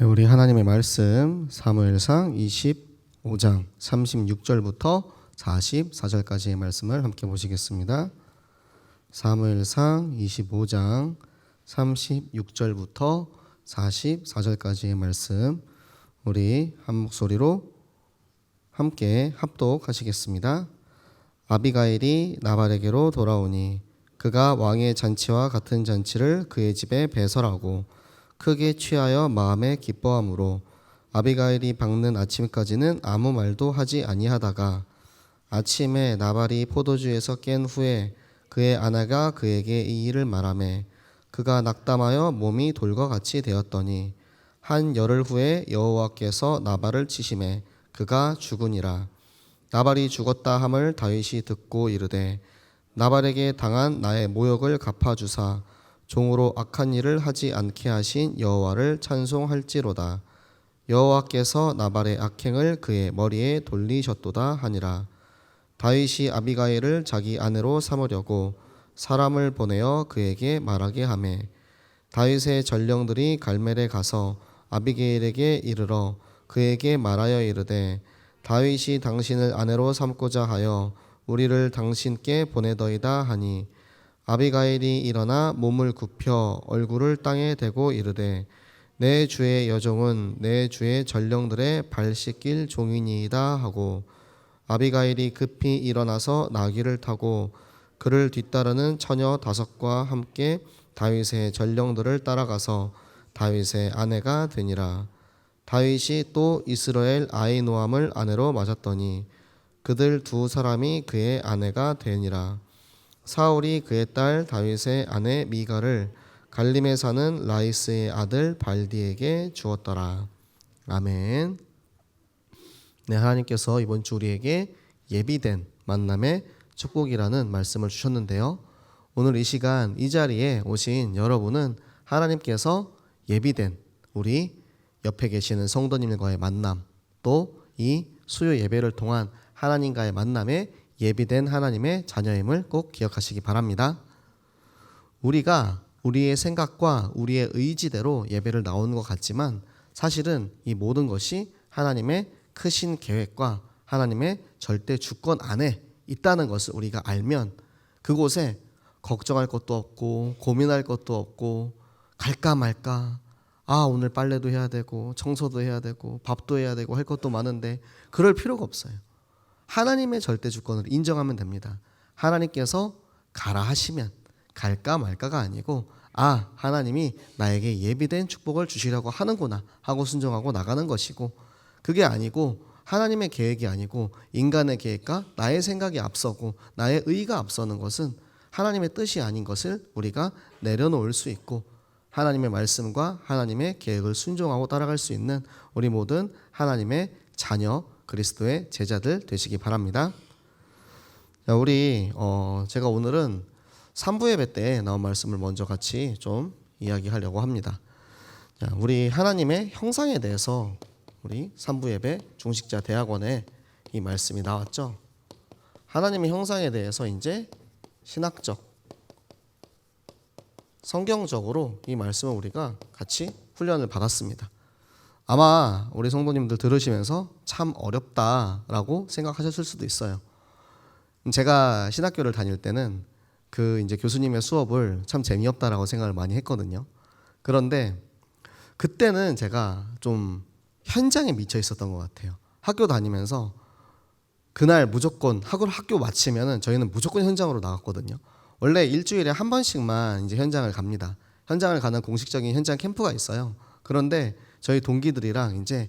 네, 우리 하나님의 말씀 사무엘상 25장 36절부터 44절까지의 말씀을 함께 보시겠습니다. 사무엘상 25장 36절부터 44절까지의 말씀 우리 한 목소리로 함께 합독하시겠습니다. 아비가일이 나발에게로 돌아오니 그가 왕의 잔치와 같은 잔치를 그의 집에 배설하고 크게 취하여 마음에 기뻐함으로 아비가일이 밝는 아침까지는 아무 말도 하지 아니하다가 아침에 나발이 포도주에서 깬 후에 그의 아내가 그에게 이 일을 말하매 그가 낙담하여 몸이 돌과 같이 되었더니 한 열흘 후에 여호와께서 나발을 치시매 그가 죽으니라. 나발이 죽었다 함을 다윗이 듣고 이르되 나발에게 당한 나의 모욕을 갚아주사 종으로 악한 일을 하지 않게 하신 여호와를 찬송할지로다. 여호와께서 나발의 악행을 그의 머리에 돌리셨도다 하니라. 다윗이 아비가일을 자기 아내로 삼으려고 사람을 보내어 그에게 말하게 하매 다윗의 전령들이 갈멜에 가서 아비게일에게 이르러 그에게 말하여 이르되 다윗이 당신을 아내로 삼고자 하여 우리를 당신께 보내더이다 하니 아비가일이 일어나 몸을 굽혀 얼굴을 땅에 대고 이르되 내 주의 여종은 내 주의 전령들의 발 씻길 종이니이다 하고 아비가일이 급히 일어나서 나귀를 타고 그를 뒤따르는 처녀 5과 함께 다윗의 전령들을 따라가서 다윗의 아내가 되니라. 다윗이 또 이스라엘 아히노함을 아내로 맞았더니 그들 두 사람이 그의 아내가 되니라. 사울이 그의 딸 다윗의 아내 미갈을 갈림에 사는 라이스의 아들 발디에게 주었더라. 아멘. 네, 하나님께서 이번 주 우리에게 예비된 만남의 축복이라는 말씀을 주셨는데요. 오늘 이 시간 이 자리에 오신 여러분은 하나님께서 예비된 우리 옆에 계시는 성도님과의 만남, 또 이 수요 예배를 통한 하나님과의 만남에 예비된 하나님의 자녀임을 꼭 기억하시기 바랍니다. 우리가 우리의 생각과 우리의 의지대로 예배를 나오는 것 같지만 사실은 이 모든 것이 하나님의 크신 계획과 하나님의 절대 주권 안에 있다는 것을 우리가 알면 그곳에 걱정할 것도 없고 고민할 것도 없고 갈까 말까, 오늘 빨래도 해야 되고 청소도 해야 되고 밥도 해야 되고 할 것도 많은데 그럴 필요가 없어요. 하나님의 절대 주권을 인정하면 됩니다. 하나님께서 가라 하시면 갈까 말까가 아니고 하나님이 나에게 예비된 축복을 주시려고 하는구나 하고 순종하고 나가는 것이고, 그게 아니고 하나님의 계획이 아니고 인간의 계획과 나의 생각이 앞서고 나의 의가 앞서는 것은 하나님의 뜻이 아닌 것을 우리가 내려놓을 수 있고 하나님의 말씀과 하나님의 계획을 순종하고 따라갈 수 있는 우리 모든 하나님의 자녀 그리스도의 제자들 되시기 바랍니다. 자, 우리 제가 오늘은 3부 예배 때 나온 말씀을 먼저 같이 좀 이야기하려고 합니다. 자, 우리 하나님의 형상에 대해서 우리 3부 예배 중식자 대학원에 이 말씀이 나왔죠. 하나님의 형상에 대해서 이제 신학적, 성경적으로 이 말씀을 우리가 같이 훈련을 받았습니다. 아마 우리 성도님들 들으시면서 참 어렵다라고 생각하셨을 수도 있어요. 제가 신학교를 다닐 때는 그 이제 교수님의 수업을 참 재미없다라고 생각을 많이 했거든요. 그런데 그때는 제가 좀 현장에 미쳐 있었던 것 같아요. 학교 다니면서 그날 무조건 학교 마치면은 저희는 무조건 현장으로 나갔거든요. 원래 일주일에 한 번씩만 이제 현장을 갑니다. 현장을 가는 공식적인 현장 캠프가 있어요. 그런데 저희 동기들이랑 이제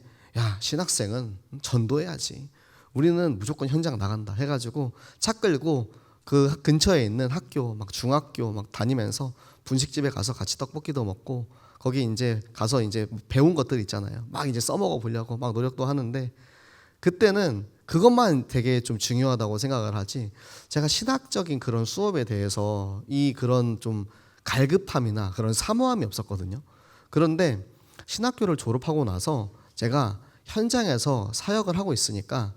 신학생은 전도해야지, 우리는 무조건 현장 나간다 해가지고 차 끌고 그 근처에 있는 학교 막 중학교 막 다니면서 분식집에 가서 같이 떡볶이도 먹고 거기 이제 가서 이제 배운 것들 있잖아요. 막 이제 써먹어 보려고 막 노력도 하는데 그때는 그것만 되게 좀 중요하다고 생각을 하지 제가 신학적인 그런 수업에 대해서 그런 좀 갈급함이나 그런 사모함이 없었거든요. 그런데 신학교를 졸업하고 나서 제가 현장에서 사역을 하고 있으니까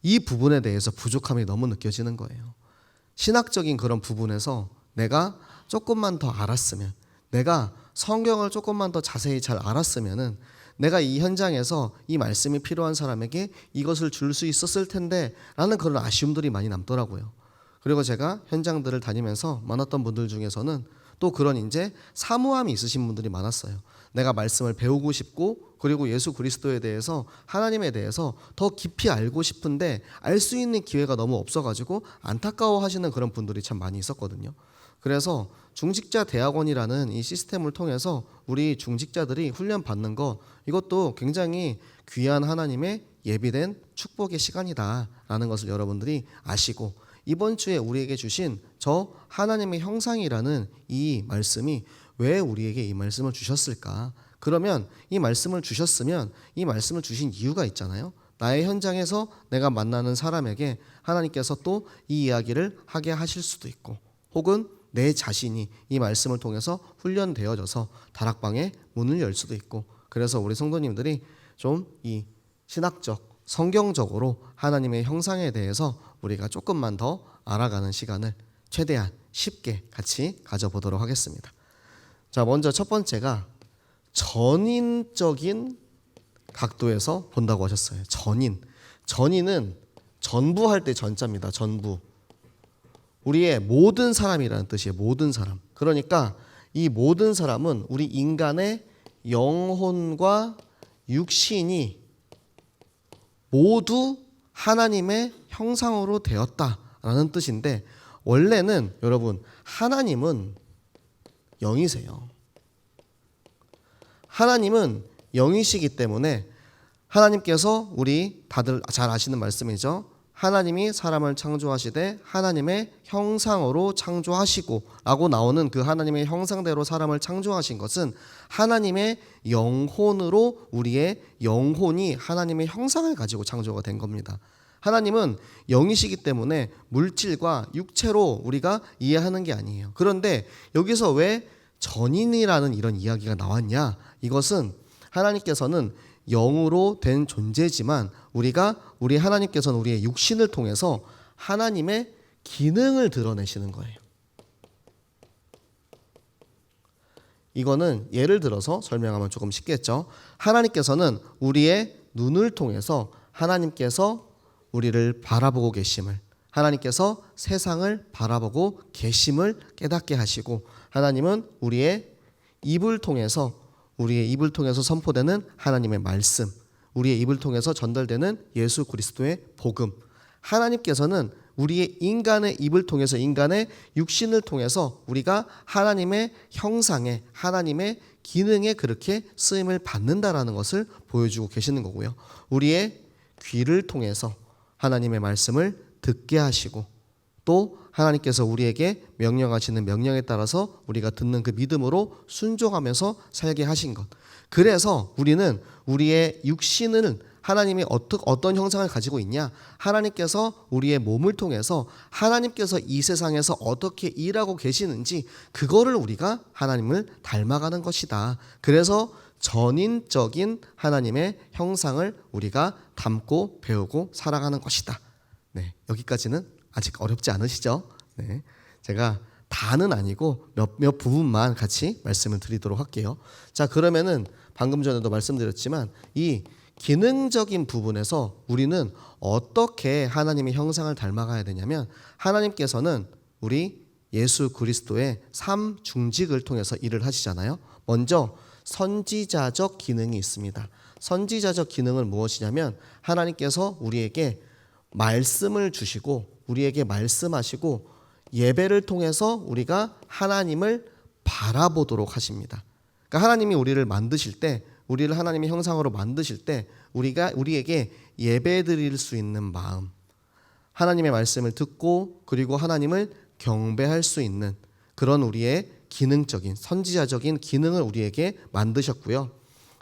이 부분에 대해서 부족함이 너무 느껴지는 거예요. 신학적인 그런 부분에서 내가 조금만 더 알았으면, 내가 성경을 조금만 더 자세히 잘 알았으면은 내가 이 현장에서 이 말씀이 필요한 사람에게 이것을 줄 수 있었을 텐데 라는 그런 아쉬움들이 많이 남더라고요. 그리고 제가 현장들을 다니면서 만났던 분들 중에서는 또 그런 이제 사모함이 있으신 분들이 많았어요. 내가 말씀을 배우고 싶고 그리고 예수 그리스도에 대해서 하나님에 대해서 더 깊이 알고 싶은데 알 수 있는 기회가 너무 없어가지고 안타까워하시는 그런 분들이 참 많이 있었거든요. 그래서 중직자 대학원이라는 이 시스템을 통해서 우리 중직자들이 훈련 받는 거 이것도 굉장히 귀한 하나님의 예비된 축복의 시간이다라는 것을 여러분들이 아시고 이번 주에 우리에게 주신 저 하나님의 형상이라는 이 말씀이 왜 우리에게 이 말씀을 주셨을까? 그러면 이 말씀을 주셨으면 이 말씀을 주신 이유가 있잖아요. 나의 현장에서 내가 만나는 사람에게 하나님께서 또 이 이야기를 하게 하실 수도 있고 혹은 내 자신이 이 말씀을 통해서 훈련되어져서 다락방의 문을 열 수도 있고 그래서 우리 성도님들이 좀 이 신학적 성경적으로 하나님의 형상에 대해서 우리가 조금만 더 알아가는 시간을 최대한 쉽게 같이 가져보도록 하겠습니다. 자, 먼저 첫 번째가 전인적인 각도에서 본다고 하셨어요. 전인은 전부할 때 전자입니다. 전부. 우리의 모든 사람이라는 뜻이에요. 모든 사람. 그러니까 이 모든 사람은 우리 인간의 영혼과 육신이 모두 하나님의 형상으로 되었다라는 뜻인데 원래는 여러분 하나님은 영이세요. 하나님은 영이시기 때문에 하나님께서 우리 다들 잘 아시는 말씀이죠. 하나님이 사람을 창조하시되 하나님의 형상으로 창조하시고 라고 나오는 그 하나님의 형상대로 사람을 창조하신 것은 하나님의 영혼으로 우리의 영혼이 하나님의 형상을 가지고 창조가 된 겁니다. 하나님은 영이시기 때문에 물질과 육체로 우리가 이해하는 게 아니에요. 그런데 여기서 왜 전인이라는 이런 이야기가 나왔냐? 이것은 하나님께서는 영으로 된 존재지만 우리 하나님께서는 우리의 육신을 통해서 하나님의 기능을 드러내시는 거예요. 이거는 예를 들어서 설명하면 조금 쉽겠죠. 하나님께서는 우리의 눈을 통해서 하나님께서 우리를 바라보고 계심을 하나님께서 세상을 바라보고 계심을 깨닫게 하시고 하나님은 우리의 입을 통해서 선포되는 하나님의 말씀, 우리의 입을 통해서 전달되는 예수 그리스도의 복음. 하나님께서는 우리의 인간의 입을 통해서 인간의 육신을 통해서 우리가 하나님의 형상에 하나님의 기능에 그렇게 쓰임을 받는다라는 것을 보여주고 계시는 거고요. 우리의 귀를 통해서 하나님의 말씀을 듣게 하시고 또 하나님께서 우리에게 명령하시는 명령에 따라서 우리가 듣는 그 믿음으로 순종하면서 살게 하신 것. 그래서 우리는 우리의 육신을 하나님이 어떤 형상을 가지고 있냐? 하나님께서 우리의 몸을 통해서 하나님께서 이 세상에서 어떻게 일하고 계시는지 그거를 우리가 하나님을 닮아가는 것이다. 그래서 전인적인 하나님의 형상을 우리가 닮고 배우고 살아가는 것이다. 네, 여기까지는 아직 어렵지 않으시죠? 네, 제가 다는 아니고 몇 부분만 같이 말씀을 드리도록 할게요. 자, 그러면은 방금 전에도 말씀드렸지만 이 기능적인 부분에서 우리는 어떻게 하나님의 형상을 닮아가야 되냐면 하나님께서는 우리 예수 그리스도의 삶 중직을 통해서 일을 하시잖아요. 먼저 선지자적 기능이 있습니다. 선지자적 기능은 무엇이냐면 하나님께서 우리에게 말씀을 주시고 우리에게 말씀하시고 예배를 통해서 우리가 하나님을 바라보도록 하십니다. 그러니까 하나님이 우리를 만드실 때 우리를 하나님의 형상으로 만드실 때 우리에게 예배 드릴 수 있는 마음, 하나님의 말씀을 듣고 그리고 하나님을 경배할 수 있는 그런 우리의 기능적인 선지자적인 기능을 우리에게 만드셨고요.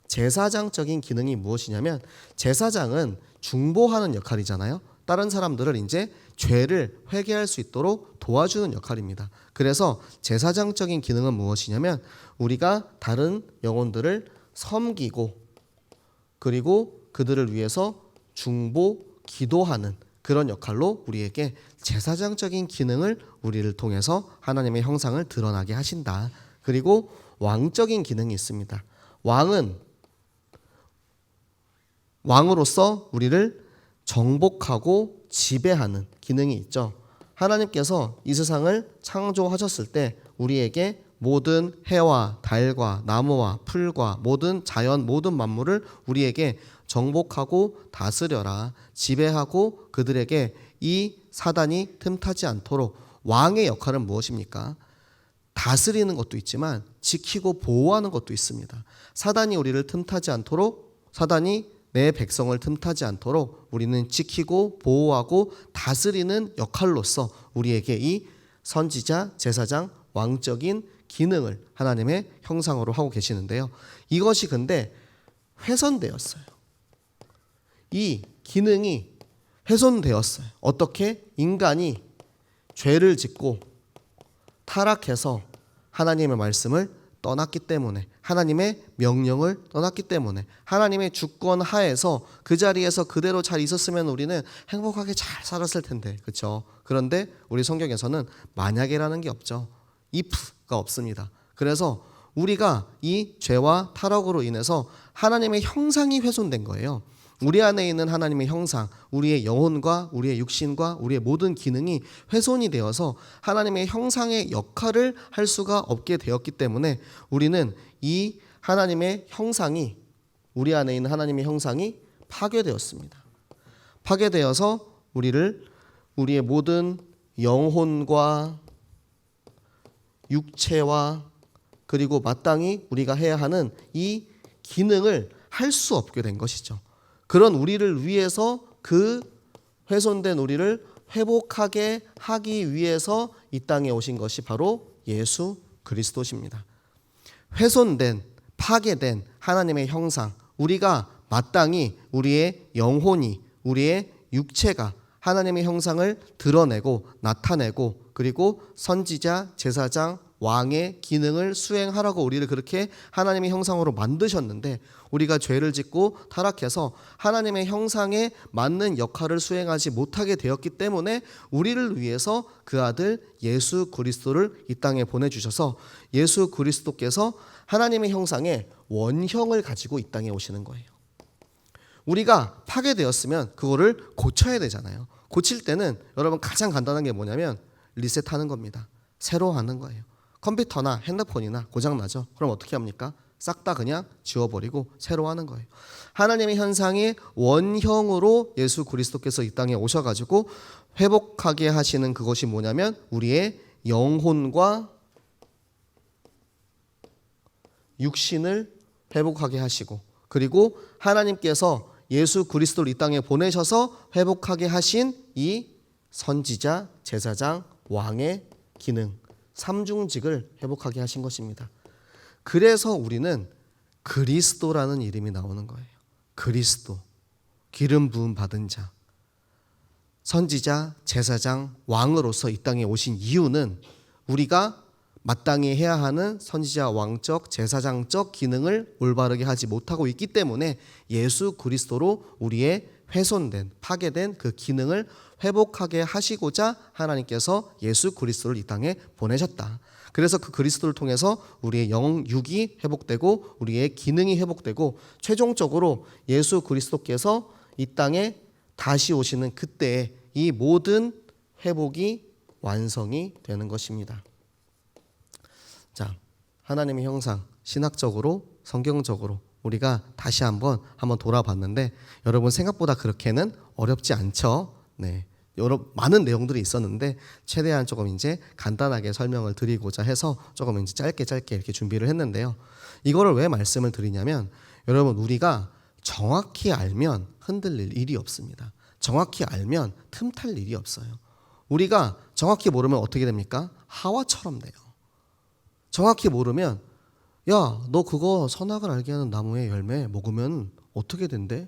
제사장적인 기능이 무엇이냐면 제사장은 중보하는 역할이잖아요. 다른 사람들을 이제 죄를 회개할 수 있도록 도와주는 역할입니다. 그래서 제사장적인 기능은 무엇이냐면 우리가 다른 영혼들을 섬기고 그리고 그들을 위해서 중보, 기도하는 그런 역할로 우리에게 제사장적인 기능을 우리를 통해서 하나님의 형상을 드러나게 하신다. 그리고 왕적인 기능이 있습니다. 왕은 왕으로서 우리를 정복하고 지배하는 기능이 있죠. 하나님께서 이 세상을 창조하셨을 때 우리에게 모든 해와 달과 나무와 풀과 모든 자연 모든 만물을 우리에게 정복하고 다스려라, 지배하고 그들에게 이 사단이 틈타지 않도록. 왕의 역할은 무엇입니까? 다스리는 것도 있지만 지키고 보호하는 것도 있습니다. 사단이 우리를 틈타지 않도록, 사단이 내 백성을 틈타지 않도록 우리는 지키고 보호하고 다스리는 역할로서 우리에게 이 선지자, 제사장, 왕적인 기능을 하나님의 형상으로 하고 계시는데요. 이것이 근데 훼손되었어요. 이 기능이 훼손되었어요. 어떻게? 인간이 죄를 짓고 타락해서 하나님의 말씀을 떠났기 때문에, 하나님의 명령을 떠났기 때문에, 하나님의 주권 하에서 그 자리에서 그대로 잘 있었으면 우리는 행복하게 잘 살았을 텐데, 그렇죠? 그런데 우리 성경에서는 만약이라는 게 없죠. if가 없습니다. 그래서 우리가 이 죄와 타락으로 인해서 하나님의 형상이 훼손된 거예요. 우리 안에 있는 하나님의 형상, 우리의 영혼과 우리의 육신과 우리의 모든 기능이 훼손이 되어서 하나님의 형상의 역할을 할 수가 없게 되었기 때문에 우리는 이 하나님의 형상이, 우리 안에 있는 하나님의 형상이 파괴되었습니다. 파괴되어서 우리의 모든 영혼과 육체와 그리고 마땅히 우리가 해야 하는 이 기능을 할 수 없게 된 것이죠. 그런 우리를 위해서, 그 훼손된 우리를 회복하게 하기 위해서 이 땅에 오신 것이 바로 예수 그리스도십니다. 훼손된, 파괴된 하나님의 형상, 우리가 마땅히 우리의 영혼이, 우리의 육체가 하나님의 형상을 드러내고 나타내고 그리고 선지자, 제사장, 왕의 기능을 수행하라고 우리를 그렇게 하나님의 형상으로 만드셨는데, 우리가 죄를 짓고 타락해서 하나님의 형상에 맞는 역할을 수행하지 못하게 되었기 때문에 우리를 위해서 그 아들 예수 그리스도를 이 땅에 보내주셔서 예수 그리스도께서 하나님의 형상의 원형을 가지고 이 땅에 오시는 거예요. 우리가 파괴되었으면 그거를 고쳐야 되잖아요. 고칠 때는 여러분 가장 간단한 게 뭐냐면 리셋하는 겁니다. 새로 하는 거예요. 컴퓨터나 핸드폰이나 고장나죠? 그럼 어떻게 합니까? 싹 다 그냥 지워버리고 새로 하는 거예요. 하나님의 현상의 원형으로 예수 그리스도께서 이 땅에 오셔가지고 회복하게 하시는 그것이 뭐냐면 우리의 영혼과 육신을 회복하게 하시고, 그리고 하나님께서 예수 그리스도를 이 땅에 보내셔서 회복하게 하신 이 선지자, 제사장, 왕의 기능, 삼중직을 회복하게 하신 것입니다. 그래서 우리는 그리스도라는 이름이 나오는 거예요. 그리스도, 기름 부음 받은 자, 선지자, 제사장, 왕으로서 이 땅에 오신 이유는 우리가 마땅히 해야 하는 선지자, 왕적, 제사장적 기능을 올바르게 하지 못하고 있기 때문에 예수 그리스도로 우리의 훼손된, 파괴된 그 기능을 회복하게 하시고자 하나님께서 예수 그리스도를 이 땅에 보내셨다. 그래서 그 그리스도를 통해서 우리의 영, 육이 회복되고 우리의 기능이 회복되고 최종적으로 예수 그리스도께서 이 땅에 다시 오시는 그때에 이 모든 회복이 완성이 되는 것입니다. 자, 하나님의 형상, 신학적으로, 성경적으로 우리가 다시 한번 돌아봤는데 여러분 생각보다 그렇게는 어렵지 않죠? 네. 여러 많은 내용들이 있었는데 최대한 조금 이제 간단하게 설명을 드리고자 해서 조금 이제 짧게 이렇게 준비를 했는데요. 이거를 왜 말씀을 드리냐면 여러분 우리가 정확히 알면 흔들릴 일이 없습니다. 정확히 알면 틈탈 일이 없어요. 우리가 정확히 모르면 어떻게 됩니까? 하와처럼 돼요. 정확히 모르면 야, 너 그거 선악을 알게 하는 나무의 열매 먹으면 어떻게 된대?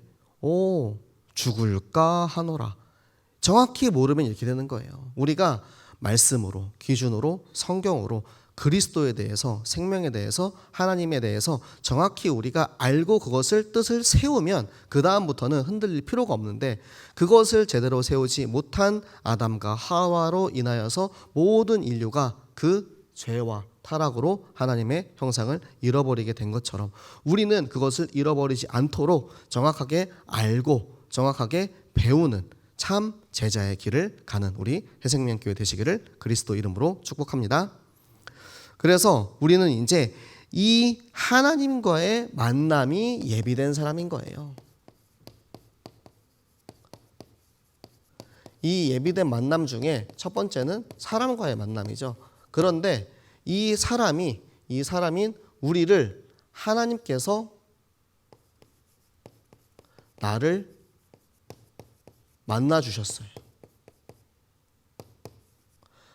죽을까 하노라. 정확히 모르면 이렇게 되는 거예요. 우리가 말씀으로, 기준으로, 성경으로 그리스도에 대해서, 생명에 대해서, 하나님에 대해서 정확히 우리가 알고 그것을 뜻을 세우면 그 다음부터는 흔들릴 필요가 없는데 그것을 제대로 세우지 못한 아담과 하와로 인하여서 모든 인류가 그 죄와 타락으로 하나님의 형상을 잃어버리게 된 것처럼 우리는 그것을 잃어버리지 않도록 정확하게 알고 정확하게 배우는 참 제자의 길을 가는 우리 해생명교회 되시기를 그리스도 이름으로 축복합니다. 그래서 우리는 이제 이 하나님과의 만남이 예비된 사람인 거예요. 이 예비된 만남 중에 첫 번째는 사람과의 만남이죠. 그런데 이 사람인 우리를 하나님께서 나를 만나 주셨어요.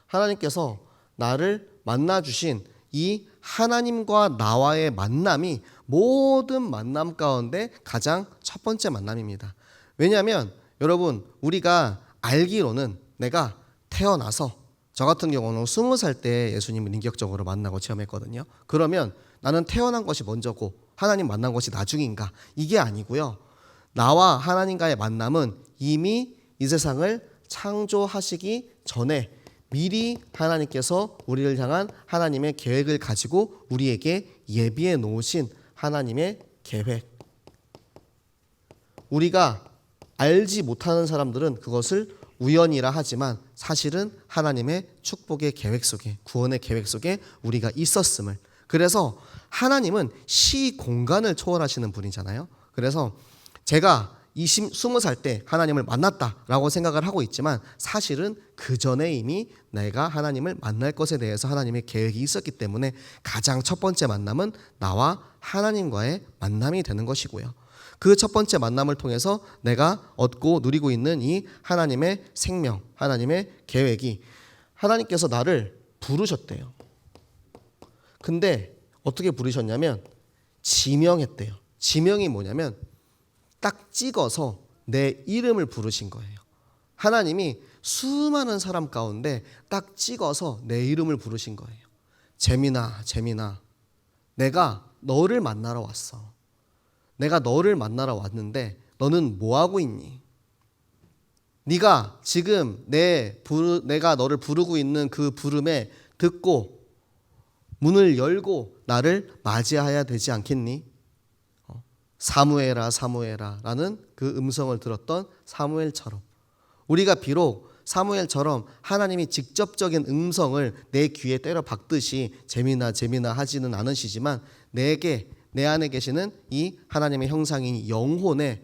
하나님께서 나를 만나 주신 이 하나님과 나와의 만남이 모든 만남 가운데 가장 첫 번째 만남입니다. 왜냐하면 여러분 우리가 알기로는 내가 태어나서 저 같은 경우는 20살 때 예수님을 인격적으로 만나고 체험했거든요. 그러면 나는 태어난 것이 먼저고 하나님 만난 것이 나중인가? 이게 아니고요. 나와 하나님과의 만남은 이미 이 세상을 창조하시기 전에 미리 하나님께서 우리를 향한 하나님의 계획을 가지고 우리에게 예비해 놓으신 하나님의 계획. 우리가 알지 못하는 사람들은 그것을 우연이라 하지만 사실은 하나님의 축복의 계획 속에 구원의 계획 속에 우리가 있었음을. 그래서 하나님은 시공간을 초월하시는 분이잖아요. 그래서 제가 20살 때 하나님을 만났다라고 생각을 하고 있지만 사실은 그 전에 이미 내가 하나님을 만날 것에 대해서 하나님의 계획이 있었기 때문에 가장 첫 번째 만남은 나와 하나님과의 만남이 되는 것이고요. 그 첫 번째 만남을 통해서 내가 얻고 누리고 있는 이 하나님의 생명, 하나님의 계획이 하나님께서 나를 부르셨대요. 근데 어떻게 부르셨냐면 지명했대요. 지명이 뭐냐면 딱 찍어서 내 이름을 부르신 거예요. 하나님이 수많은 사람 가운데 딱 찍어서 내 이름을 부르신 거예요. 재민아, 재민아, 내가 너를 만나러 왔어. 내가 너를 만나러 왔는데 너는 뭐 하고 있니? 네가 지금 내가 너를 부르고 있는 그 부름에 듣고 문을 열고 나를 맞이해야 되지 않겠니? 사무엘아 사무엘아 라는 그 음성을 들었던 사무엘처럼 우리가 비록 사무엘처럼 하나님이 직접적인 음성을 내 귀에 때려 박듯이 재미나 재미나 하지는 않으시지만 내 안에 계시는 이 하나님의 형상인 영혼에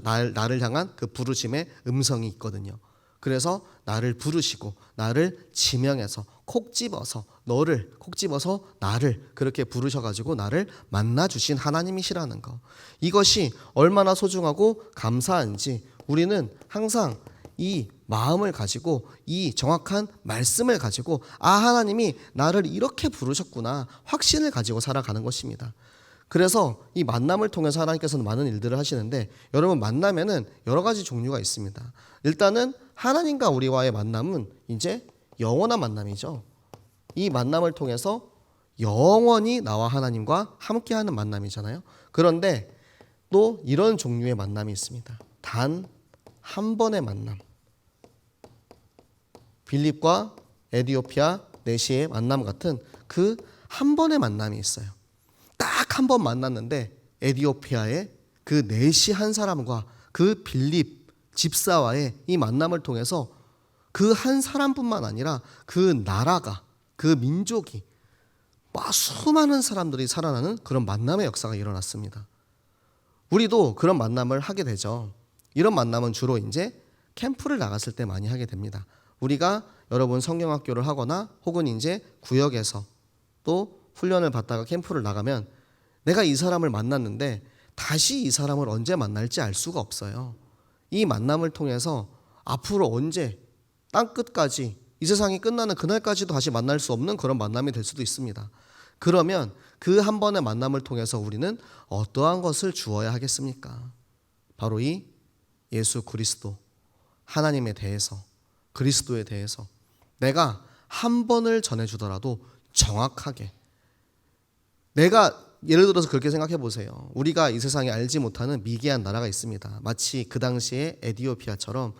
나를 향한 그 부르심의 음성이 있거든요. 그래서 나를 부르시고 나를 지명해서 콕 집어서 나를 그렇게 부르셔가지고 나를 만나주신 하나님이시라는 거. 이것이 얼마나 소중하고 감사한지 우리는 항상 이 마음을 가지고 이 정확한 말씀을 가지고 하나님이 나를 이렇게 부르셨구나 확신을 가지고 살아가는 것입니다. 그래서 이 만남을 통해서 하나님께서는 많은 일들을 하시는데 여러분 만나면은 여러 가지 종류가 있습니다. 일단은 하나님과 우리와의 만남은 이제 영원한 만남이죠. 이 만남을 통해서 영원히 나와 하나님과 함께하는 만남이잖아요. 그런데 또 이런 종류의 만남이 있습니다. 단 한 번의 만남. 빌립과 에디오피아 내시의 만남 같은 그 한 번의 만남이 있어요. 딱 한 번 만났는데 에디오피아의 그 내시 한 사람과 그 빌립 집사와의 이 만남을 통해서 그 한 사람뿐만 아니라 그 나라가 그 민족이 수많은 사람들이 살아나는 그런 만남의 역사가 일어났습니다. 우리도 그런 만남을 하게 되죠. 이런 만남은 주로 이제 캠프를 나갔을 때 많이 하게 됩니다. 우리가 여러분 성경학교를 하거나 혹은 이제 구역에서 또 훈련을 받다가 캠프를 나가면 내가 이 사람을 만났는데 다시 이 사람을 언제 만날지 알 수가 없어요. 이 만남을 통해서 앞으로 언제 땅 끝까지 이 세상이 끝나는 그날까지도 다시 만날 수 없는 그런 만남이 될 수도 있습니다. 그러면 그 한 번의 만남을 통해서 우리는 어떠한 것을 주어야 하겠습니까? 바로 이 예수 그리스도, 하나님에 대해서, 그리스도에 대해서 내가 한 번을 전해주더라도 정확하게 내가 예를 들어서 그렇게 생각해 보세요. 우리가 이 세상에 알지 못하는 미개한 나라가 있습니다. 마치 그 당시에 에디오피아처럼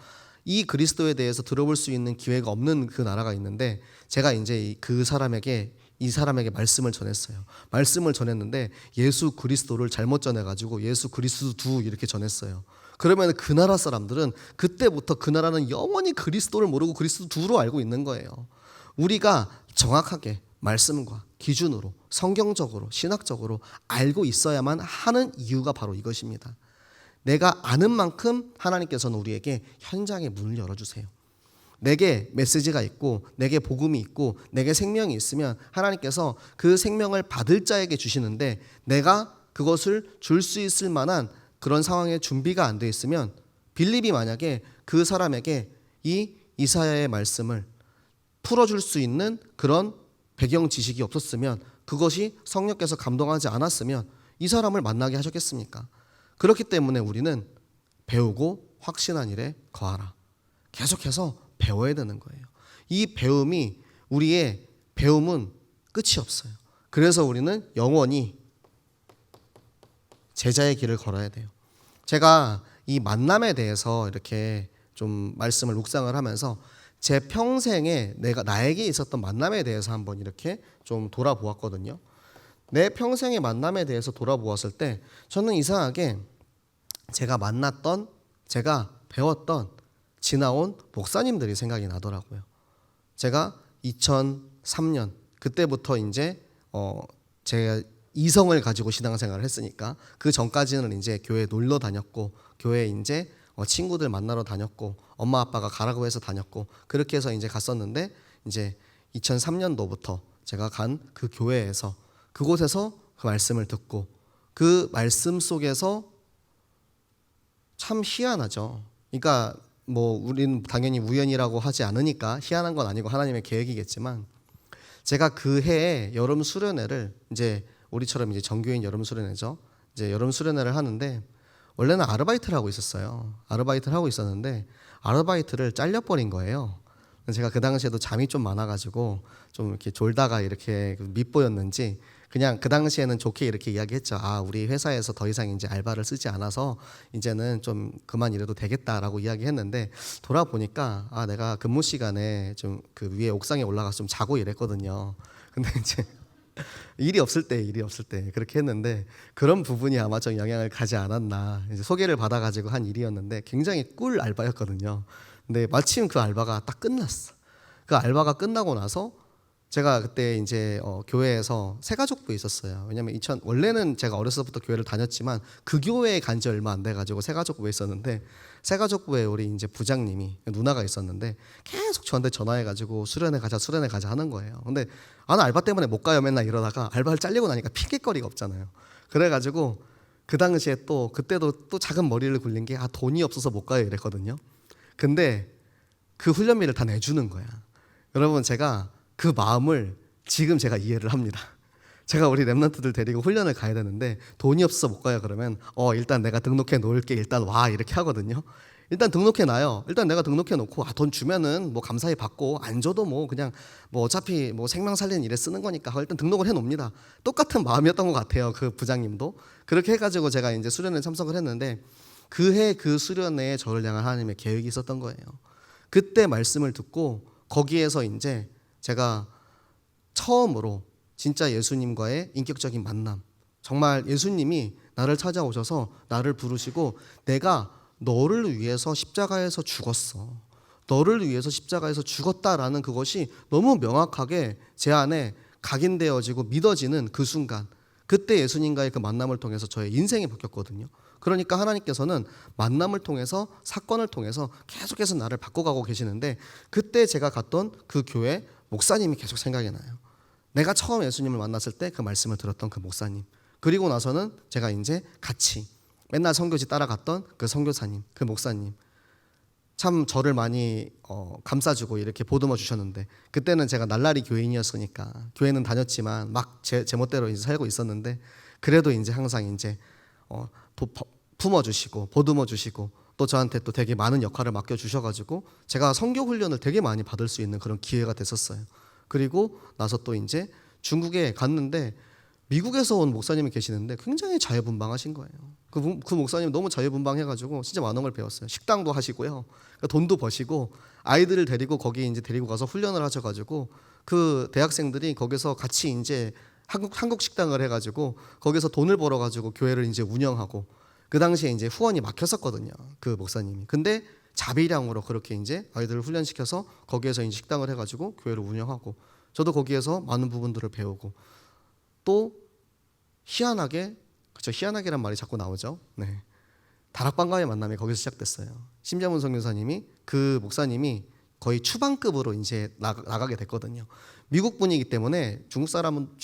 이 그리스도에 대해서 들어볼 수 있는 기회가 없는 그 나라가 있는데 제가 이제 그 사람에게 이 사람에게 말씀을 전했어요. 말씀을 전했는데 예수 그리스도를 잘못 전해가지고 예수 그리스도 이렇게 전했어요. 그러면 그 나라 사람들은 그때부터 그 나라는 영원히 그리스도를 모르고 그리스도로 알고 있는 거예요. 우리가 정확하게 말씀과 기준으로 성경적으로 신학적으로 알고 있어야만 하는 이유가 바로 이것입니다. 내가 아는 만큼 하나님께서는 우리에게 현장의 문을 열어주세요. 내게 메시지가 있고 내게 복음이 있고 내게 생명이 있으면 하나님께서 그 생명을 받을 자에게 주시는데 내가 그것을 줄 수 있을 만한 그런 상황에 준비가 안 돼 있으면 빌립이 만약에 그 사람에게 이 이사야의 말씀을 풀어줄 수 있는 그런 배경 지식이 없었으면 그것이 성령께서 감동하지 않았으면 이 사람을 만나게 하셨겠습니까? 그렇기 때문에 우리는 배우고 확신한 일에 거하라. 계속해서 배워야 되는 거예요. 이 배움이 우리의 배움은 끝이 없어요. 그래서 우리는 영원히 제자의 길을 걸어야 돼요. 제가 이 만남에 대해서 이렇게 좀 말씀을 묵상을 하면서 제 평생에 나에게 있었던 만남에 대해서 한번 이렇게 좀 돌아보았거든요. 내 평생의 만남에 대해서 돌아보았을 때 저는 이상하게 제가 만났던, 제가 배웠던, 지나온 목사님들이 생각이 나더라고요. 제가 2003년 그때부터 이제 제가 이성을 가지고 신앙생활을 했으니까 그 전까지는 이제 교회 놀러 다녔고 교회 이제 친구들 만나러 다녔고 엄마 아빠가 가라고 해서 다녔고 그렇게 해서 이제 갔었는데 이제 2003년도부터 제가 간 그 교회에서 그곳에서 그 말씀을 듣고 그 말씀 속에서 참 희한하죠. 그러니까 뭐 우리는 당연히 우연이라고 하지 않으니까 희한한 건 아니고 하나님의 계획이겠지만 제가 그 해에 여름 수련회를 이제 우리처럼 이제 정교인 여름 수련회죠. 이제 여름 수련회를 하는데 원래는 아르바이트를 하고 있었어요. 아르바이트를 하고 있었는데 아르바이트를 잘려버린 거예요. 제가 그 당시에도 잠이 좀 많아가지고 좀 이렇게 졸다가 이렇게 밉보였는지 그냥 그 당시에는 좋게 이렇게 이야기했죠. 아, 우리 회사에서 더 이상 이제 알바를 쓰지 않아서 이제는 좀 그만 일해도 되겠다라고 이야기했는데 돌아보니까 아, 내가 근무 시간에 좀 그 위에 옥상에 올라가서 좀 자고 이랬거든요. 근데 이제 일이 없을 때 그렇게 했는데 그런 부분이 아마 좀 영향을 가지 않았나. 이제 소개를 받아가지고 한 일이었는데 굉장히 꿀 알바였거든요. 근데 마침 그 알바가 딱 끝났어. 그 알바가 끝나고 나서 제가 그때 이제 교회에서 새가족부에 있었어요. 왜냐면 원래는 제가 어렸을 때부터 교회를 다녔지만 그 교회에 간 지 얼마 안 돼가지고 새가족부에 있었는데 새가족부에 우리 이제 부장님이 누나가 있었는데 계속 저한테 전화해가지고 수련회 가자 하는 거예요. 근데 나 알바 때문에 못 가요 맨날 이러다가 알바를 잘리고 나니까 핑계거리가 없잖아요. 그래가지고 그 당시에 그때도 또 작은 머리를 굴린 게 돈이 없어서 못 가요 이랬거든요. 근데 그 훈련비를 다 내주는 거야. 여러분 제가 그 마음을 지금 제가 이해를 합니다. 제가 우리 랩런트들 데리고 훈련을 가야 되는데 돈이 없어서 못 가요 그러면 일단 내가 등록해 놓을게 일단 와 이렇게 하거든요. 일단 등록해 놔요. 일단 내가 등록해 놓고 돈 주면은 뭐 감사히 받고 안 줘도 뭐 그냥 뭐 어차피 뭐 생명 살리는 일에 쓰는 거니까 일단 등록을 해 놓습니다. 똑같은 마음이었던 것 같아요. 그 부장님도 그렇게 해가지고 제가 이제 수련에 참석을 했는데 그 해 그 수련회에 저를 향한 하나님의 계획이 있었던 거예요. 그때 말씀을 듣고 거기에서 이제 제가 처음으로 진짜 예수님과의 인격적인 만남, 정말 예수님이 나를 찾아오셔서 나를 부르시고 내가 너를 위해서 십자가에서 죽었어, 너를 위해서 십자가에서 죽었다라는 그것이 너무 명확하게 제 안에 각인되어지고 믿어지는 그 순간, 그때 예수님과의 그 만남을 통해서 저의 인생이 바뀌었거든요. 그러니까 하나님께서는 만남을 통해서 사건을 통해서 계속해서 나를 바꿔가고 계시는데 그때 제가 갔던 그 교회 목사님이 계속 생각이 나요. 내가 처음 예수님을 만났을 때 그 말씀을 들었던 그 목사님, 그리고 나서는 제가 이제 같이 맨날 선교지 따라갔던 그 선교사님, 그 목사님, 참 저를 많이 감싸주고 이렇게 보듬어 주셨는데 그때는 제가 날라리 교인이었으니까 교회는 다녔지만 막 제 멋대로 이제 살고 있었는데 그래도 이제 항상 이제 품어주시고 보듬어주시고 또 저한테 또 되게 많은 역할을 맡겨주셔가지고 제가 선교 훈련을 되게 많이 받을 수 있는 그런 기회가 됐었어요. 그리고 나서 또 이제 중국에 갔는데 미국에서 온 목사님이 계시는데 굉장히 자유분방하신 거예요. 그 목사님 너무 자유분방해가지고 진짜 많은 걸 배웠어요. 식당도 하시고요, 그러니까 돈도 버시고 아이들을 데리고 거기 이제 데리고 가서 훈련을 하셔가지고 그 대학생들이 거기서 같이 이제 한국 식당을 해가지고 거기서 돈을 벌어가지고 교회를 이제 운영하고 그 당시에 이제 후원이 막혔었거든요. 그 목사님이. 근데 자비량으로 그렇게 이제 아이들을 훈련시켜서 거기에서 이제 식당을 해가지고 교회를 운영하고 저도 거기에서 많은 부분들을 배우고 또 희한하게 그렇죠. 희한하게란 말이 자꾸 나오죠. 네. 다락방과의 만남이 거기서 시작됐어요. 심재문 선교사님이 그 목사님이 거의 추방급으로 이제 나가게 됐거든요. 미국 분이기 때문에 중국 사람은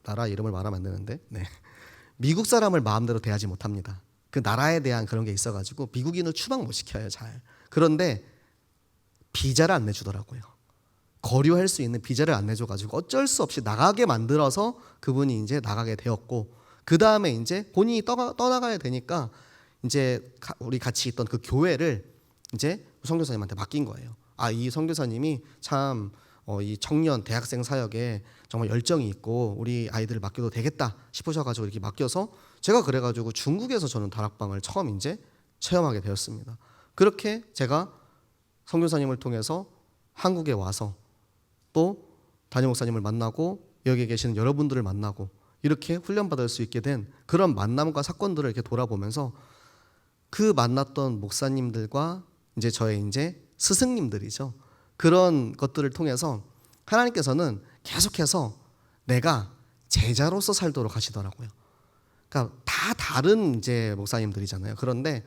나라 이름을 말하면 안 되는데 네. 미국 사람을 마음대로 대하지 못합니다. 그 나라에 대한 그런 게 있어가지고 미국인을 추방 못 시켜요 잘. 그런데 비자를 안 내주더라고요. 거류할 수 있는 비자를 안 내줘가지고 어쩔 수 없이 나가게 만들어서 그분이 이제 나가게 되었고 그 다음에 이제 본인이 떠나가야 되니까 이제 우리 같이 있던 그 교회를 이제 선교사님한테 맡긴 거예요. 이 선교사님이 참 이 청년 대학생 사역에 정말 열정이 있고 우리 아이들을 맡겨도 되겠다 싶으셔가지고 이렇게 맡겨서 제가 그래가지고 중국에서 저는 다락방을 처음 이제 체험하게 되었습니다. 그렇게 제가 선교사님을 통해서 한국에 와서 또 담임 목사님을 만나고 여기에 계시는 여러분들을 만나고 이렇게 훈련받을 수 있게 된 그런 만남과 사건들을 이렇게 돌아보면서 그 만났던 목사님들과 이제 저의 이제 스승님들이죠. 그런 것들을 통해서 하나님께서는 계속해서 내가 제자로서 살도록 하시더라고요. 그러니까 다 다른 이제 목사님들이잖아요. 그런데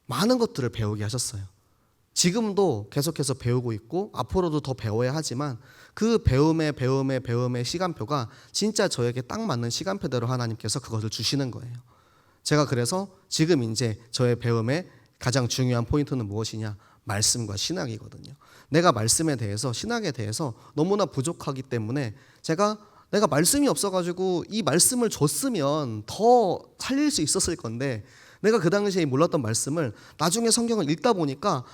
많은 것들을 배우게 하셨어요. 지금도 계속해서 배우고 있고 앞으로도 더 배워야 하지만 그 배움의 시간표가 진짜 저에게 딱 맞는 시간표대로 하나님께서 그것을 주시는 거예요. 제가 그래서 지금 이제 저의 배움의 가장 중요한 포인트는 무엇이냐? 말씀과 신학이거든요. 내가 말씀에 대해서 신학에 대해서 너무나 부족하기 때문에 내가 말씀이 없어가지고 이 말씀을 줬으면 더 살릴 수 있었을 건데 내가 그 당시에 몰랐던 말씀을 나중에 성경을 읽다 보니까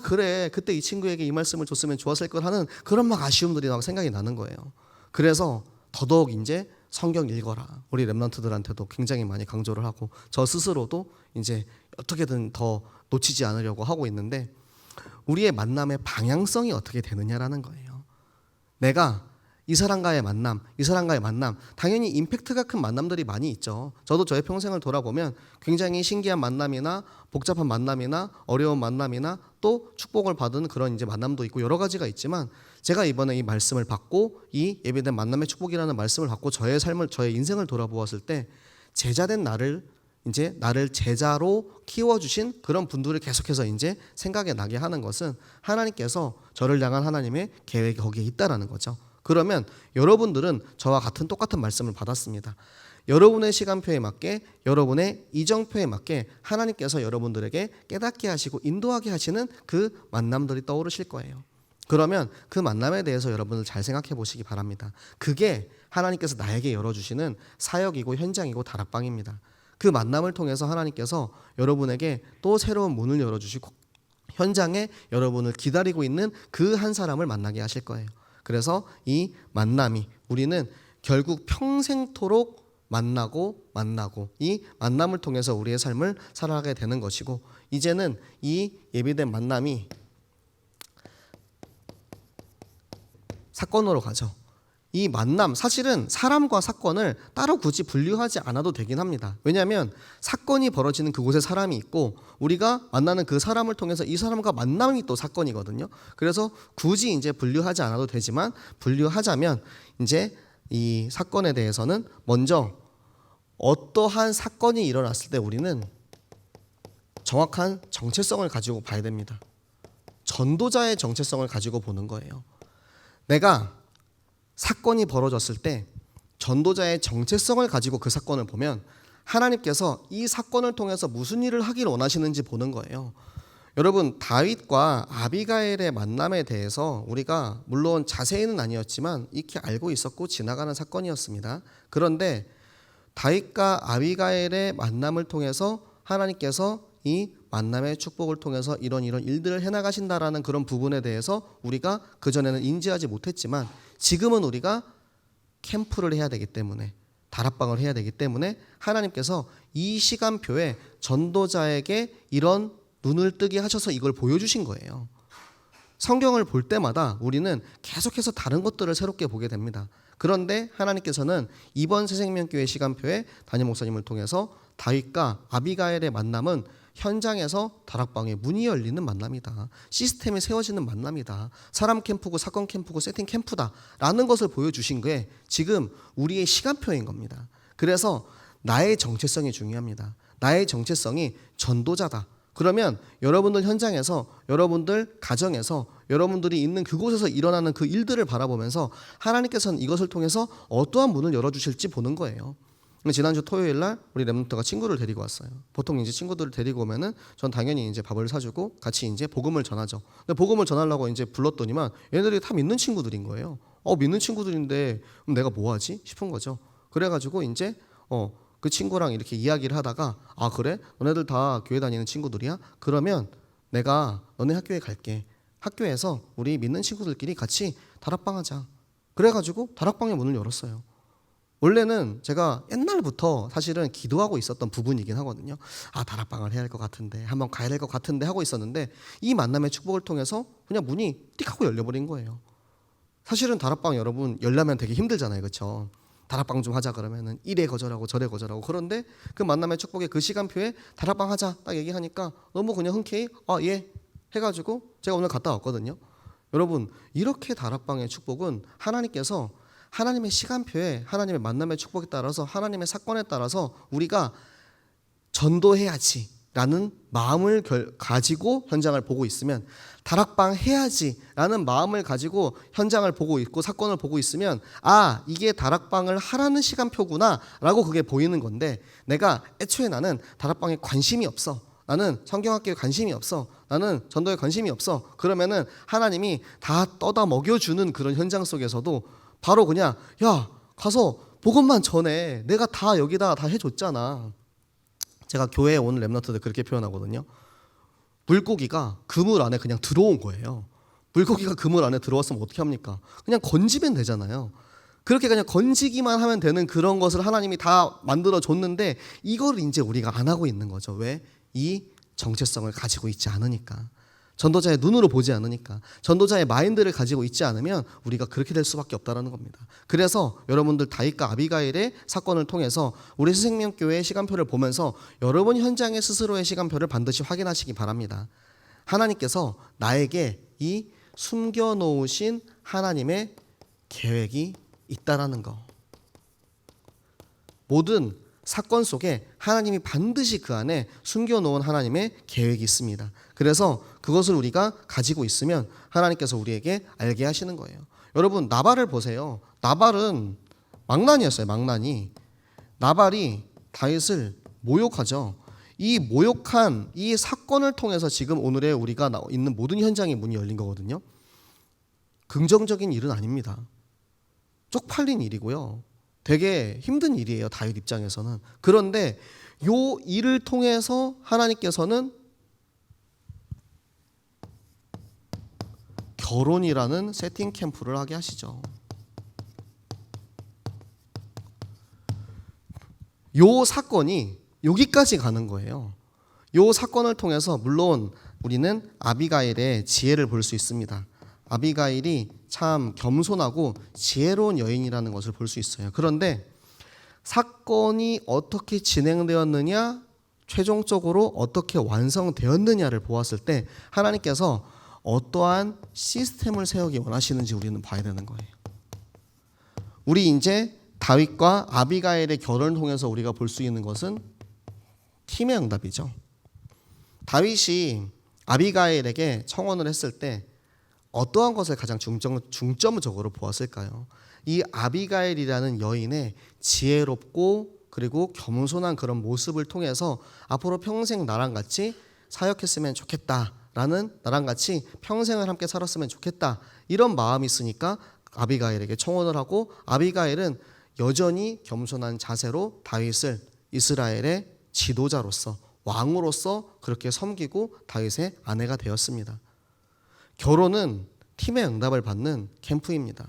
그래 그때 이 친구에게 이 말씀을 줬으면 좋았을 걸 하는 그런 막 아쉬움들이 막 생각이 나는 거예요. 그래서 더더욱 이제 성경 읽어라. 우리 렘넌트들한테도 굉장히 많이 강조를 하고 저 스스로도 이제 어떻게든 더 놓치지 않으려고 하고 있는데 우리의 만남의 방향성이 어떻게 되느냐라는 거예요. 내가 이 사람과의 만남 당연히 임팩트가 큰 만남들이 많이 있죠. 저도 저의 평생을 돌아보면 굉장히 신기한 만남이나 복잡한 만남이나 어려운 만남이나 또 축복을 받은 그런 이제 만남도 있고 여러 가지가 있지만 제가 이번에 이 말씀을 받고 이 예비된 만남의 축복이라는 말씀을 받고 저의 인생을 돌아보았을 때 제자된 나를 제자로 키워주신 그런 분들을 계속해서 이제 생각에 나게 하는 것은 하나님께서 저를 향한 하나님의 계획이 거기에 있다라는 거죠. 그러면 여러분들은 저와 똑같은 말씀을 받았습니다. 여러분의 시간표에 맞게 여러분의 이정표에 맞게 하나님께서 여러분들에게 깨닫게 하시고 인도하게 하시는 그 만남들이 떠오르실 거예요. 그러면 그 만남에 대해서 여러분들 잘 생각해 보시기 바랍니다. 그게 하나님께서 나에게 열어주시는 사역이고 현장이고 다락방입니다. 그 만남을 통해서 하나님께서 여러분에게 또 새로운 문을 열어주시고 현장에 여러분을 기다리고 있는 그 한 사람을 만나게 하실 거예요. 그래서 이 만남이 우리는 결국 평생토록 만나고 이 만남을 통해서 우리의 삶을 살아가게 되는 것이고 이제는 이 예비된 만남이 사건으로 가죠. 이 만남 사실은 사람과 사건을 따로 굳이 분류하지 않아도 되긴 합니다. 왜냐하면 사건이 벌어지는 그곳에 사람이 있고 우리가 만나는 그 사람을 통해서 이 사람과 만남이 또 사건이거든요. 그래서 굳이 이제 분류하지 않아도 되지만 분류하자면 이제 이 사건에 대해서는 먼저 어떠한 사건이 일어났을 때 우리는 정확한 정체성을 가지고 봐야 됩니다. 전도자의 정체성을 가지고 보는 거예요. 내가 사건이 벌어졌을 때 전도자의 정체성을 가지고 그 사건을 보면 하나님께서 이 사건을 통해서 무슨 일을 하길 원하시는지 보는 거예요. 여러분 다윗과 아비가일의 만남에 대해서 우리가 물론 자세히는 아니었지만 익히 알고 있었고 지나가는 사건이었습니다. 그런데 다윗과 아비가일의 만남을 통해서 하나님께서 이 만남의 축복을 통해서 이런 일들을 해나가신다라는 그런 부분에 대해서 우리가 그전에는 인지하지 못했지만 지금은 우리가 캠프를 해야 되기 때문에 다락방을 해야 되기 때문에 하나님께서 이 시간표에 전도자에게 이런 눈을 뜨게 하셔서 이걸 보여주신 거예요. 성경을 볼 때마다 우리는 계속해서 다른 것들을 새롭게 보게 됩니다. 그런데 하나님께서는 이번 새생명교회 시간표에 담임 목사님을 통해서 다윗과 아비가일의 만남은 현장에서 다락방에 문이 열리는 만남이다. 시스템이 세워지는 만남이다. 사람 캠프고 사건 캠프고 세팅 캠프다라는 것을 보여주신 게 지금 우리의 시간표인 겁니다. 그래서 나의 정체성이 중요합니다. 나의 정체성이 전도자다. 그러면 여러분들 현장에서, 여러분들 가정에서, 여러분들이 있는 그곳에서 일어나는 그 일들을 바라보면서 하나님께서는 이것을 통해서 어떠한 문을 열어주실지 보는 거예요. 지난주 토요일 날 우리 렘넌트가 친구를 데리고 왔어요. 보통 이제 친구들을 데리고 오면은 전 당연히 이제 밥을 사주고 같이 이제 복음을 전하죠. 근데 복음을 전하려고 이제 불렀더니만 얘네들이 다 믿는 친구들인 거예요. 믿는 친구들인데 그럼 내가 뭐 하지 싶은 거죠. 그래가지고 이제 그 친구랑 이렇게 이야기를 하다가 아 그래? 너네들 다 교회 다니는 친구들이야? 그러면 내가 너네 학교에 갈게. 학교에서 우리 믿는 친구들끼리 같이 다락방 하자. 그래가지고 다락방의 문을 열었어요. 원래는 제가 옛날부터 사실은 기도하고 있었던 부분이긴 하거든요. 아 다락방을 해야 할 것 같은데 한번 가야 될 것 같은데 하고 있었는데 이 만남의 축복을 통해서 그냥 문이 띡 하고 열려버린 거예요. 사실은 다락방 여러분 열려면 되게 힘들잖아요. 그렇죠? 다락방 좀 하자 그러면은 이래 거절하고 저래 거절하고. 그런데 그 만남의 축복의 그 시간표에 다락방 하자 딱 얘기하니까 너무 그냥 흔쾌히 예 해가지고 제가 오늘 갔다 왔거든요. 여러분 이렇게 다락방의 축복은 하나님께서 하나님의 시간표에 하나님의 만남의 축복에 따라서 하나님의 사건에 따라서 우리가 전도해야지 라는 마음을 가지고 현장을 보고 있으면, 다락방 해야지 라는 마음을 가지고 현장을 보고 있고 사건을 보고 있으면 아 이게 다락방을 하라는 시간표구나 라고 그게 보이는 건데, 내가 애초에 나는 다락방에 관심이 없어, 나는 성경학교에 관심이 없어, 나는 전도에 관심이 없어, 그러면은 하나님이 다 떠다 먹여주는 그런 현장 속에서도 바로 그냥 야 가서 복음만 전해, 내가 다 여기다 다 해줬잖아. 제가 교회에 오는 렘넌트들 그렇게 표현하거든요. 물고기가 그물 안에 그냥 들어온 거예요. 물고기가 그물 안에 들어왔으면 어떻게 합니까? 그냥 건지면 되잖아요. 그렇게 그냥 건지기만 하면 되는 그런 것을 하나님이 다 만들어 줬는데 이걸 이제 우리가 안 하고 있는 거죠. 왜? 이 정체성을 가지고 있지 않으니까. 전도자의 눈으로 보지 않으니까. 전도자의 마인드를 가지고 있지 않으면 우리가 그렇게 될 수밖에 없다는 겁니다. 그래서 여러분들 다윗과 아비가일의 사건을 통해서 우리 새생명교회의 시간표를 보면서 여러분 현장의 스스로의 시간표를 반드시 확인하시기 바랍니다. 하나님께서 나에게 이 숨겨놓으신 하나님의 계획이 있다라는 거. 모든 사건 속에 하나님이 반드시 그 안에 숨겨놓은 하나님의 계획이 있습니다. 그래서 그것을 우리가 가지고 있으면 하나님께서 우리에게 알게 하시는 거예요. 여러분 나발을 보세요. 나발은 망난이었어요. 망난이. 나발이 다윗을 모욕하죠. 이 모욕한 이 사건을 통해서 지금 오늘의 우리가 있는 모든 현장의 문이 열린 거거든요. 긍정적인 일은 아닙니다. 쪽팔린 일이고요. 되게 힘든 일이에요. 다윗 입장에서는. 그런데 요 일을 통해서 하나님께서는 결혼이라는 세팅 캠프를 하게 하시죠. 요 사건이 여기까지 가는 거예요. 요 사건을 통해서 물론 우리는 아비가일의 지혜를 볼 수 있습니다. 아비가일이 참 겸손하고 지혜로운 여인이라는 것을 볼 수 있어요. 그런데 사건이 어떻게 진행되었느냐, 최종적으로 어떻게 완성되었느냐를 보았을 때 하나님께서 어떠한 시스템을 세우기 원하시는지 우리는 봐야 되는 거예요. 우리 이제 다윗과 아비가일의 결혼을 통해서 우리가 볼 수 있는 것은 팀의 응답이죠. 다윗이 아비가일에게 청혼을 했을 때 어떠한 것을 가장 중점적으로 보았을까요? 이 아비가일이라는 여인의 지혜롭고 그리고 겸손한 그런 모습을 통해서 앞으로 평생 나랑 같이 사역했으면 좋겠다라는, 나랑 같이 평생을 함께 살았으면 좋겠다 이런 마음이 있으니까 아비가일에게 청혼을 하고, 아비가일은 여전히 겸손한 자세로 다윗을 이스라엘의 지도자로서 왕으로서 그렇게 섬기고 다윗의 아내가 되었습니다. 결혼은 팀의 응답을 받는 캠프입니다.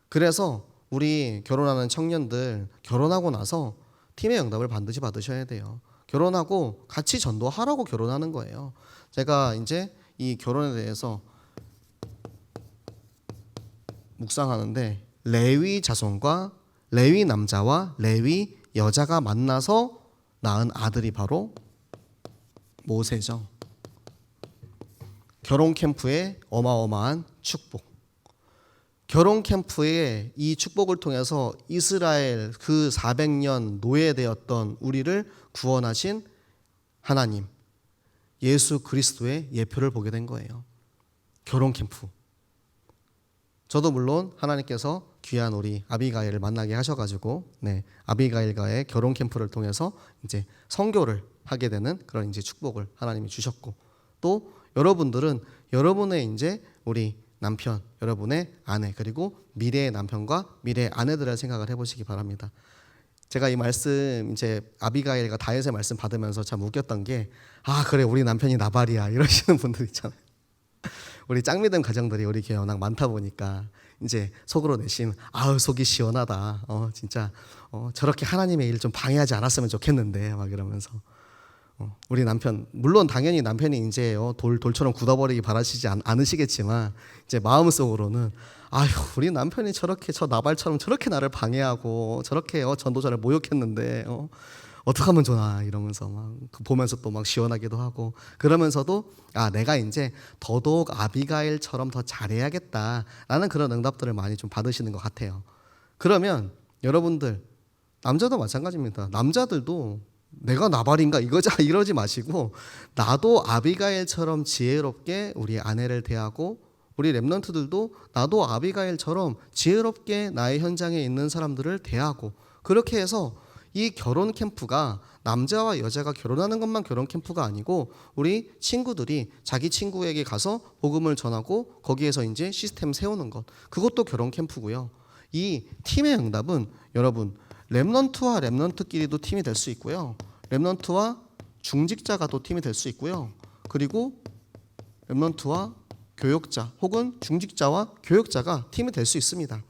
그래서 우리 결혼하는 청년들 결혼하고 나서 팀의 응답을 반드시 받으셔야 돼요. 결혼하고 같이 전도하라고 결혼하는 거예요. 제가 이제 이 결혼에 대해서 묵상하는데 레위 자손과 레위 남자와 레위 여자가 만나서 낳은 아들이 바로 모세죠. 결혼 캠프의 어마어마한 축복. 결혼 캠프의 이 축복을 통해서 이스라엘 그 400년 노예되었던 우리를 구원하신 하나님, 예수 그리스도의 예표를 보게 된 거예요. 결혼 캠프. 저도 물론 하나님께서 귀한 우리 아비가일을 만나게 하셔가지고, 아비가일과의 결혼 캠프를 통해서 이제 선교를 하게 되는 그런 이제 축복을 하나님이 주셨고, 또 여러분들은 여러분의 이제 우리 남편, 여러분의 아내, 그리고 미래의 남편과 미래의 아내들을 생각을 해보시기 바랍니다. 제가 이 말씀 이제 아비가일과 다윗의 말씀 받으면서 참 웃겼던 게, 그래 우리 남편이 나발이야 이러시는 분들 있잖아요. 우리 짱 믿음 가정들이 우리 교회 워낙 많다 보니까 이제 속으로 내심 속이 시원하다. 진짜 저렇게 하나님의 일 좀 방해하지 않았으면 좋겠는데 막 이러면서 우리 남편, 물론 당연히 남편이 이제 돌처럼 굳어버리기 바라시지 않으시겠지만 이제 마음속으로는 우리 남편이 저렇게 저 나발처럼 저렇게 나를 방해하고 저렇게 전도자를 모욕했는데 어떡하면 좋나 이러면서 막 보면서 또 막 시원하기도 하고, 그러면서도 내가 이제 더더욱 아비가일처럼 더 잘해야겠다라는 그런 응답들을 많이 좀 받으시는 것 같아요. 그러면 여러분들, 남자도 마찬가지입니다. 남자들도 내가 나발인가 이러지 마시고, 나도 아비가일처럼 지혜롭게 우리 아내를 대하고, 우리 랩런트들도 나도 아비가일처럼 지혜롭게 나의 현장에 있는 사람들을 대하고, 그렇게 해서 이 결혼 캠프가 남자와 여자가 결혼하는 것만 결혼 캠프가 아니고, 우리 친구들이 자기 친구에게 가서 복음을 전하고 거기에서 이제 시스템 세우는 것, 그것도 결혼 캠프고요. 이 팀의 응답은 여러분, 랩넌트와 랩넌트끼리도 팀이 될 수 있고요, 랩넌트와 중직자가 또 팀이 될 수 있고요, 그리고 랩넌트와 교역자 혹은 중직자와 교역자가 팀이 될 수 있습니다.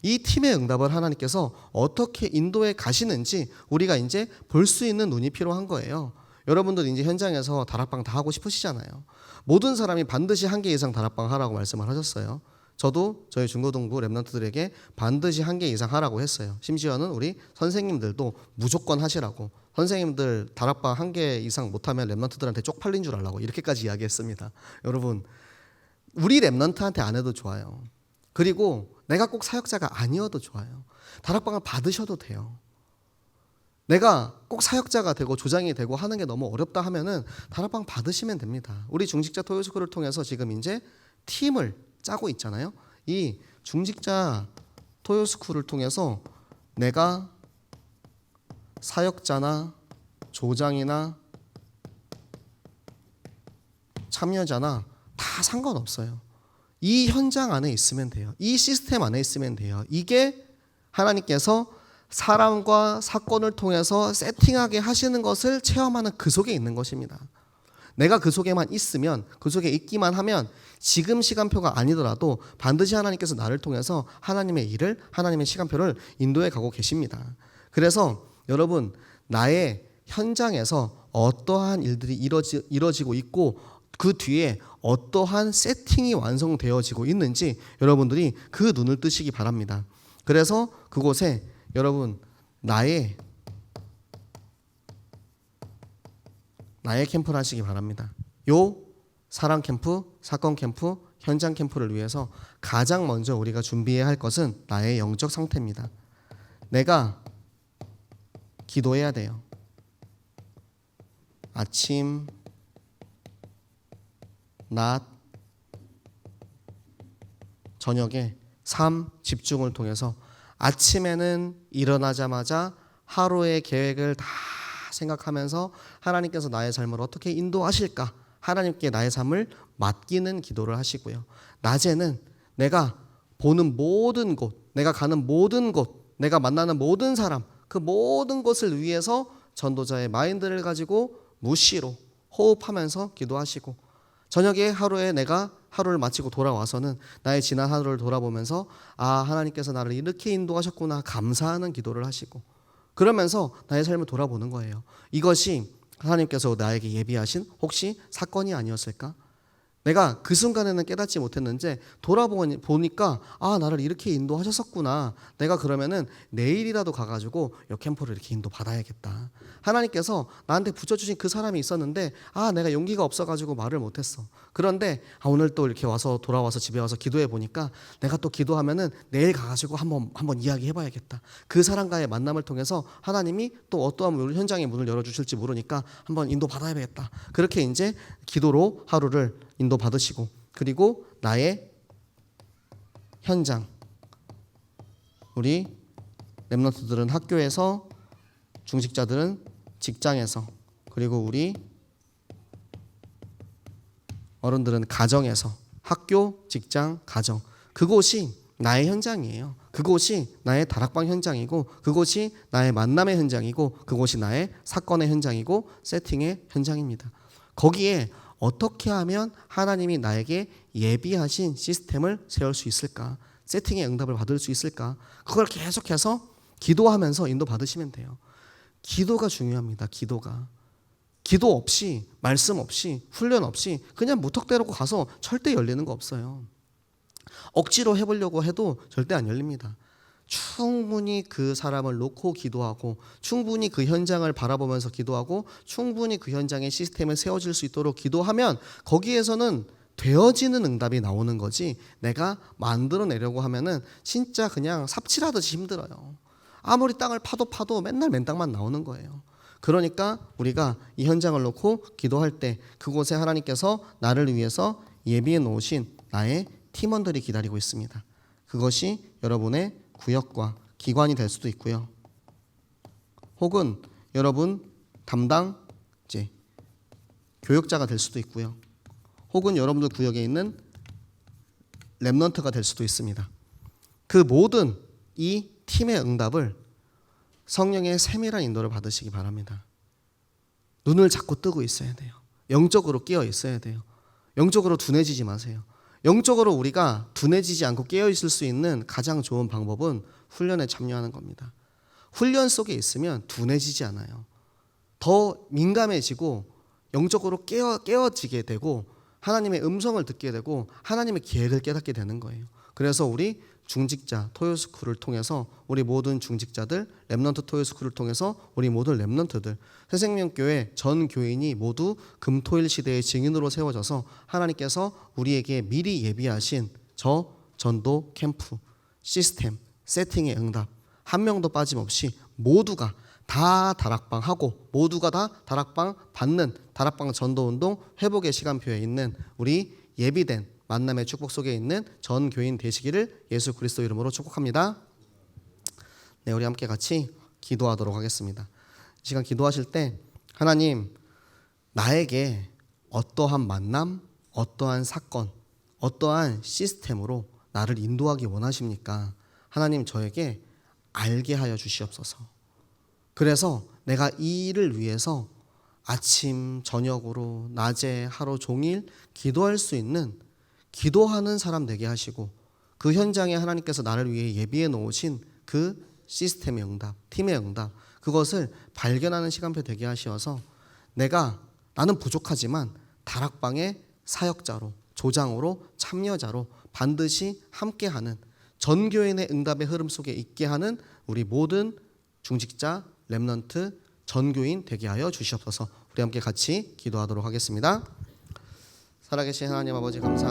이 팀의 응답을 하나님께서 어떻게 인도해 가시는지 우리가 이제 볼 수 있는 눈이 필요한 거예요. 여러분들 이제 현장에서 다락방 다 하고 싶으시잖아요. 모든 사람이 반드시 1개 이상 다락방 하라고 말씀을 하셨어요. 저도 저희 중고등부 랩런트들에게 반드시 1개 이상 하라고 했어요. 심지어는 우리 선생님들도 무조건 하시라고, 선생님들 다락방 1개 이상 못하면 랩런트들한테 쪽팔린 줄 알라고 이렇게까지 이야기했습니다. 여러분, 우리 랩런트한테 안 해도 좋아요. 그리고 내가 꼭 사역자가 아니어도 좋아요. 다락방을 받으셔도 돼요. 내가 꼭 사역자가 되고 조장이 되고 하는 게 너무 어렵다 하면은 다락방 받으시면 됩니다. 우리 중직자 토요스쿨을 통해서 지금 이제 팀을 짜고 있잖아요. 이 중직자 토요스쿨을 통해서 내가 사역자나 조장이나 참여자나 다 상관없어요. 이 현장 안에 있으면 돼요. 이 시스템 안에 있으면 돼요. 이게 하나님께서 사람과 사건을 통해서 세팅하게 하시는 것을 체험하는 그 속에 있는 것입니다. 내가 그 속에만 있으면, 그 속에 있기만 하면 지금 시간표가 아니더라도 반드시 하나님께서 나를 통해서 하나님의 일을, 하나님의 시간표를 인도해 가고 계십니다. 그래서 여러분, 나의 현장에서 어떠한 일들이 이뤄지고 있고 그 뒤에 어떠한 세팅이 완성되어지고 있는지 여러분들이 그 눈을 뜨시기 바랍니다. 그래서 그곳에 여러분 나의 캠프를 하시기 바랍니다. 요 사랑 캠프, 사건 캠프, 현장 캠프를 위해서 가장 먼저 우리가 준비해야 할 것은 나의 영적 상태입니다. 내가 기도해야 돼요. 아침, 낮, 저녁에 삶 집중을 통해서 아침에는 일어나자마자 하루의 계획을 다 생각하면서 하나님께서 나의 삶을 어떻게 인도하실까, 하나님께 나의 삶을 맡기는 기도를 하시고요. 낮에는 내가 보는 모든 곳, 내가 가는 모든 곳, 내가 만나는 모든 사람, 그 모든 것을 위해서 전도자의 마인드를 가지고 무시로 호흡하면서 기도하시고, 저녁에 하루에 내가 하루를 마치고 돌아와서는 나의 지난 하루를 돌아보면서 하나님께서 나를 이렇게 인도하셨구나 감사하는 기도를 하시고, 그러면서 나의 삶을 돌아보는 거예요. 이것이 하나님께서 나에게 예비하신 혹시 사건이 아니었을까? 내가 그 순간에는 깨닫지 못했는데 돌아보니까 나를 이렇게 인도하셨었구나. 내가 그러면은 내일이라도 가가지고 이 캠프를 이렇게 인도받아야겠다. 하나님께서 나한테 붙여주신 그 사람이 있었는데 내가 용기가 없어가지고 말을 못했어. 그런데 오늘 또 이렇게 돌아와서 집에 와서 기도해 보니까 내가 또 기도하면은 내일 가가지고 한번 이야기해봐야겠다. 그 사람과의 만남을 통해서 하나님이 또 어떠한 현장의 문을 열어주실지 모르니까 한번 인도받아야겠다. 그렇게 이제 기도로 하루를 인도받으시고, 그리고 나의 현장, 우리 렘넌트들은 학교에서, 중직자들은 직장에서, 그리고 우리 어른들은 가정에서, 학교, 직장, 가정, 그곳이 나의 현장이에요. 그곳이 나의 다락방 현장이고, 그곳이 나의 만남의 현장이고, 그곳이 나의 사건의 현장이고 세팅의 현장입니다. 거기에 어떻게 하면 하나님이 나에게 예비하신 시스템을 세울 수 있을까? 세팅의 응답을 받을 수 있을까? 그걸 계속해서 기도하면서 인도받으시면 돼요. 기도가 중요합니다. 기도 없이, 말씀 없이, 훈련 없이 그냥 무턱대로 가서 절대 열리는 거 없어요. 억지로 해보려고 해도 절대 안 열립니다. 충분히 그 사람을 놓고 기도하고, 충분히 그 현장을 바라보면서 기도하고, 충분히 그 현장의 시스템을 세워질 수 있도록 기도하면 거기에서는 되어지는 응답이 나오는 거지, 내가 만들어내려고 하면은 진짜 그냥 삽질하듯이 힘들어요. 아무리 땅을 파도 맨날 맨땅만 나오는 거예요. 그러니까 우리가 이 현장을 놓고 기도할 때 그곳에 하나님께서 나를 위해서 예비해 놓으신 나의 팀원들이 기다리고 있습니다. 그것이 여러분의 구역과 기관이 될 수도 있고요. 혹은 여러분 담당 교육자가 될 수도 있고요. 혹은 여러분들 구역에 있는 렘넌트가 될 수도 있습니다. 그 모든 이 팀의 응답을 성령의 세밀한 인도를 받으시기 바랍니다. 눈을 자꾸 뜨고 있어야 돼요. 영적으로 깨어 있어야 돼요. 영적으로 둔해지지 마세요. 영적으로 우리가 둔해지지 않고 깨어있을 수 있는 가장 좋은 방법은 훈련에 참여하는 겁니다. 훈련 속에 있으면 둔해지지 않아요. 더 민감해지고 영적으로 깨어지게 되고, 하나님의 음성을 듣게 되고, 하나님의 계획을 깨닫게 되는 거예요. 그래서 우리 중직자 토요스쿨을 통해서 우리 모든 중직자들, 렘넌트 토요스쿨을 통해서 우리 모든 렘넌트들, 새생명교회 전 교인이 모두 금토일 시대의 증인으로 세워져서 하나님께서 우리에게 미리 예비하신 저 전도 캠프 시스템 세팅의 응답 한 명도 빠짐없이 모두가 다 다락방하고, 모두가 다 다락방 받는 다락방 전도운동 회복의 시간표에 있는 우리 예비된 만남의 축복 속에 있는 전 교인 되시기를 예수 그리스도 이름으로 축복합니다. 네, 우리 함께 같이 기도하도록 하겠습니다. 이 시간 기도하실 때 하나님, 나에게 어떠한 만남, 어떠한 사건, 어떠한 시스템으로 나를 인도하기 원하십니까? 하나님, 저에게 알게 하여 주시옵소서. 그래서 내가 이 일을 위해서 아침, 저녁으로, 낮에, 하루 종일 기도할 수 있는, 기도하는 사람 되게 하시고, 그 현장에 하나님께서 나를 위해 예비해 놓으신 그 시스템의 응답, 팀의 응답, 그것을 발견하는 시간표 되게 하시어서 나는 부족하지만 다락방의 사역자로, 조장으로, 참여자로 반드시 함께하는, 전교인의 응답의 흐름 속에 있게 하는 우리 모든 중직자, 렘넌트, 전교인 되게 하여 주시옵소서. 우리 함께 같이 기도하도록 하겠습니다. 살아계신 하나님 아버지, 감사합니다.